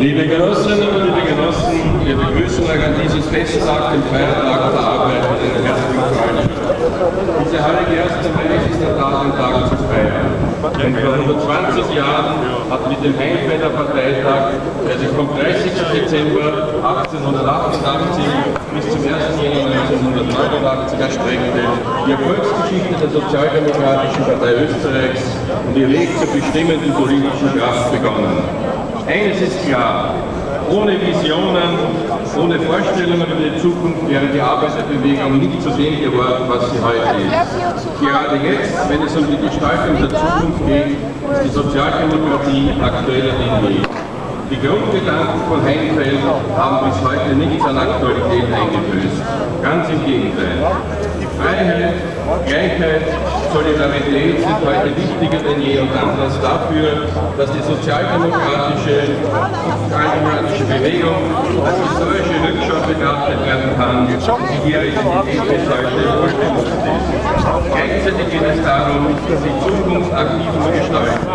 Liebe Genossinnen und liebe Genossen, wir begrüßen euch an diesem Festtag, dem Feiertag der Arbeit, mit einer herzlichen Freundschaft. Diese heilige 1. Mai ist der Tag, den Tag zu feiern. Denn vor 120 Jahren hat mit dem Heinfelder Parteitag, der sich vom 30. Dezember 1888 bis zum 1. Januar 1989 erstreckte, die Erfolgsgeschichte der Sozialdemokratischen Partei Österreichs und ihr Weg zur bestimmenden politischen Kraft begonnen. Eines ist klar, ohne Visionen, ohne Vorstellungen über die Zukunft wäre die Arbeiterbewegung nicht zu dem geworden, was sie heute ist. Gerade jetzt, wenn es um die Gestaltung der Zukunft geht, ist die Sozialdemokratie aktueller denn je. Die Grundgedanken von Heinfeld haben bis heute nichts an Aktualität eingebüßt. Ganz im Gegenteil. Freiheit, Gleichheit, Solidarität sind heute wichtiger denn je und Anlass dafür, dass die sozialdemokratische Bewegung als historische Rückschau betrachtet werden kann, die ihre Identität bis heute vollständig ist. Gleichzeitig geht es darum, die Zukunft aktiv zu gestalten.